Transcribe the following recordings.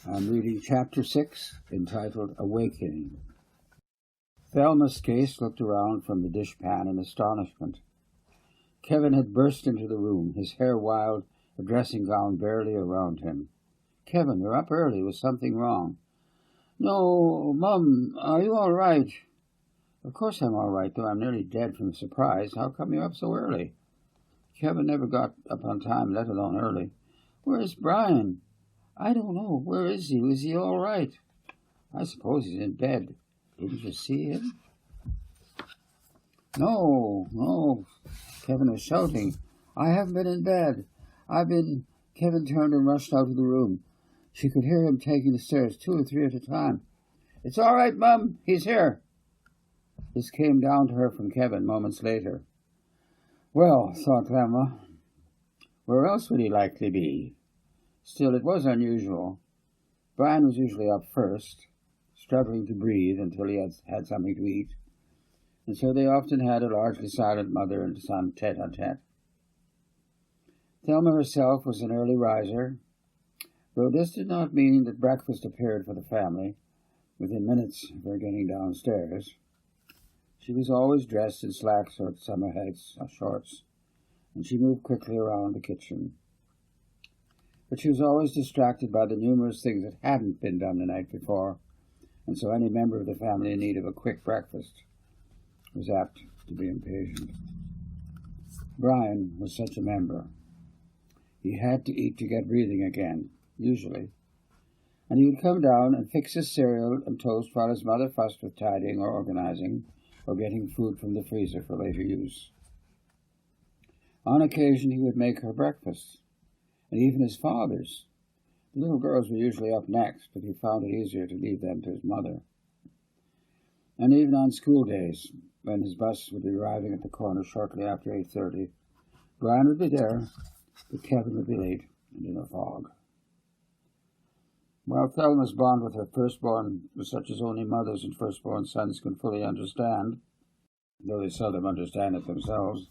I'm reading Chapter 6, entitled Awakening. Thelma Scace looked around from the dishpan in astonishment. Kevin had burst into the room, his hair wild, a dressing gown barely around him. "Kevin, you're up early. Was something wrong?" "No, Mum, are you all right?" "Of course I'm all right, though I'm nearly dead from surprise. How come you're up so early?" Kevin never got up on time, let alone early. "Where's Brian?" "I don't know. Where is he? Is he all right?" "I suppose he's in bed. Didn't you see him?" No, Kevin was shouting. "I haven't been in bed. I've been—" Kevin turned and rushed out of the room. She could hear him taking the stairs 2 or 3 at a time. "It's all right, Mum. He's here." This came down to her from Kevin moments later. Well, thought Thelma, where else would he likely be? Still, it was unusual. Brian was usually up first, struggling to breathe until he had something to eat, and so they often had a largely silent mother and son tete-a-tete. Thelma herself was an early riser, though this did not mean that breakfast appeared for the family within minutes of her getting downstairs. She was always dressed in slacks or summer shorts, and she moved quickly around the kitchen. But she was always distracted by the numerous things that hadn't been done the night before, and so any member of the family in need of a quick breakfast was apt to be impatient. Brian was such a member. He had to eat to get breathing again, usually, and he would come down and fix his cereal and toast while his mother fussed with tidying or organizing or getting food from the freezer for later use. On occasion he would make her breakfast, and even his father's. The little girls were usually up next, but he found it easier to leave them to his mother. And even on school days, when his bus would be arriving at the corner shortly after 8:30, Brian would be there, but Kevin would be late and in a fog. While Thelma's bond with her firstborn was such as only mothers and firstborn sons can fully understand, though they seldom understand it themselves,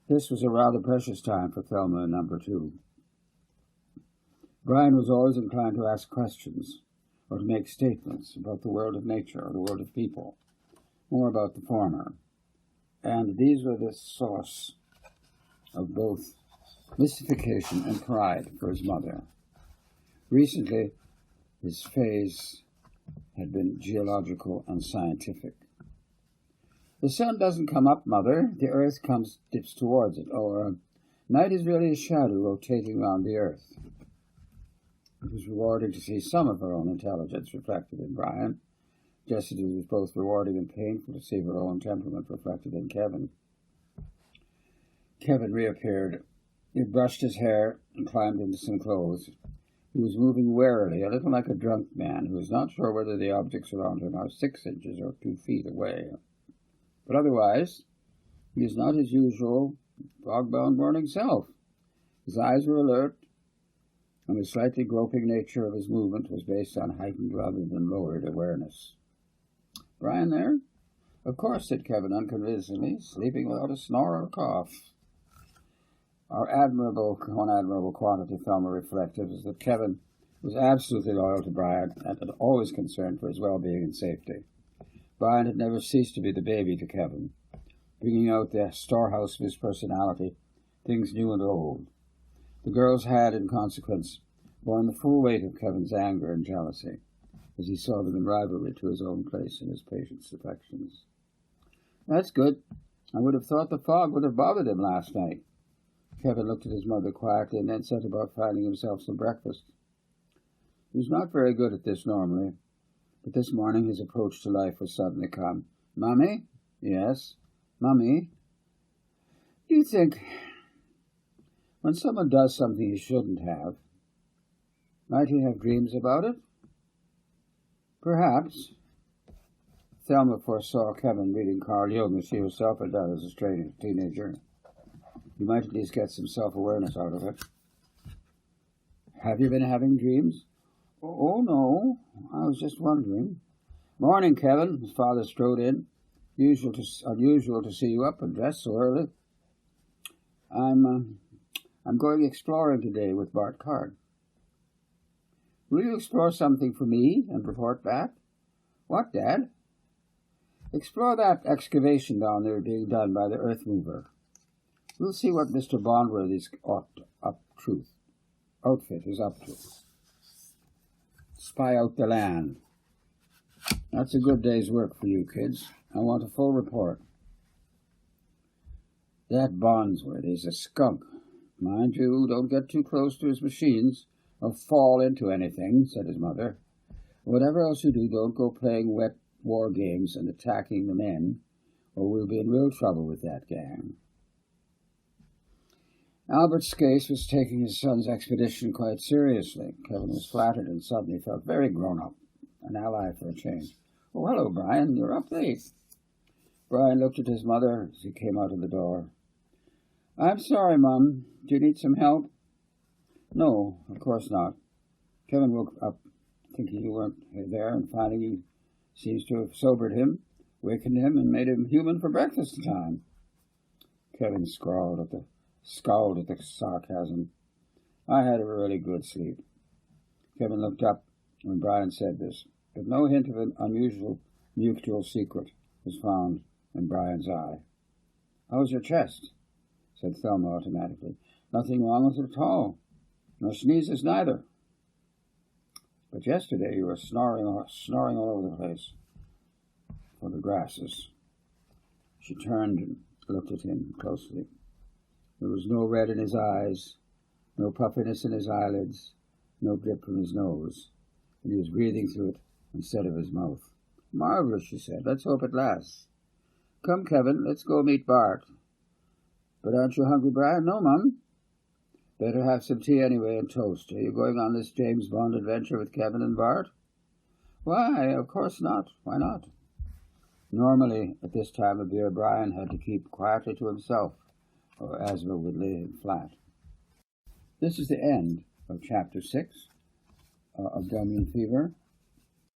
this was a rather precious time for Thelma and number 2. Brian was always inclined to ask questions or to make statements about the world of nature or the world of people, more about the former, and these were the source of both mystification and pride for his mother. Recently, his phase had been geological and scientific. "The sun doesn't come up, Mother. The earth dips towards it," or "night is really a shadow rotating round the earth." It was rewarding to see some of her own intelligence reflected in Brian, just as it was both rewarding and painful to see her own temperament reflected in Kevin. Kevin reappeared. He had brushed his hair and climbed into some clothes. He was moving warily, a little like a drunk man who is not sure whether the objects around him are 6 inches or 2 feet away. But otherwise, he is not his usual fog-bound morning self. His eyes were alert, and the slightly groping nature of his movement was based on heightened rather than lowered awareness. "Brian there?" "Of course," said Kevin unconvincingly, sleeping without a snore or a cough. One admirable quality Thelma reflected was that Kevin was absolutely loyal to Brian and had always concerned for his well-being and safety. Brian had never ceased to be the baby to Kevin, bringing out the storehouse of his personality, things new and old. The girls had, in consequence, borne the full weight of Kevin's anger and jealousy, as he saw them in rivalry to his own place in his patient's affections. "That's good. I would have thought the fog would have bothered him last night." Kevin looked at his mother quietly and then set about finding himself some breakfast. He was not very good at this normally, but this morning his approach to life was suddenly calm. "Mummy?" "Yes." "Mummy, do you think when someone does something he shouldn't have, might he have dreams about it?" "Perhaps." Thelma foresaw Kevin reading Carl Jung as she herself had done as a strange teenager. You might at least get some self-awareness out of it. "Have you been having dreams?" "Oh, no. I was just wondering." "Morning, Kevin." His father strode in. Unusual to see you up and dressed so early." I'm going exploring today with Bart Card." Will you explore something for me and report back? What, Dad? Explore that excavation down there being done by the earth mover. We'll see what Mr. Bondworthy's outfit is up to. Spy out the land. That's a good day's work for you kids. I want a full report. That Bondworthy's a skunk. Mind you, don't get too close to his machines or fall into anything, said his mother. Whatever else you do, don't go playing wet war games and attacking the men, or we'll be in real trouble with that gang. Albert Scace was taking his son's expedition quite seriously. Kevin was flattered and suddenly felt very grown-up, an ally for a change. Oh, hello, Brian. You're up late. Brian looked at his mother as he came out of the door. I'm sorry, Mum. Do you need some help? No, of course not. Kevin woke up thinking you weren't there, and finding he seems to have sobered him, wakened him, and made him human for breakfast time. Kevin scowled at the sarcasm. I had a really good sleep. Kevin looked up when Brian said this, but no hint of an unusual mutual secret was found in Brian's eye. How's your chest? Said Thelma automatically. Nothing wrong with it at all. No sneezes neither. But yesterday you were snoring all over the place for the grasses. She turned and looked at him closely. There was no red in his eyes, no puffiness in his eyelids, no drip from his nose, and he was breathing through it instead of his mouth. Marvelous, she said. Let's hope it lasts. Come, Kevin, let's go meet Bart. But aren't you hungry, Brian? No, Mum. Better have some tea anyway and toast. Are you going on this James Bond adventure with Kevin and Bart? Why, of course not. Why not? Normally, at this time of year, Brian had to keep quietly to himself, or asthma would lay him flat. This is the end of Chapter 6 of Drumlin Fever.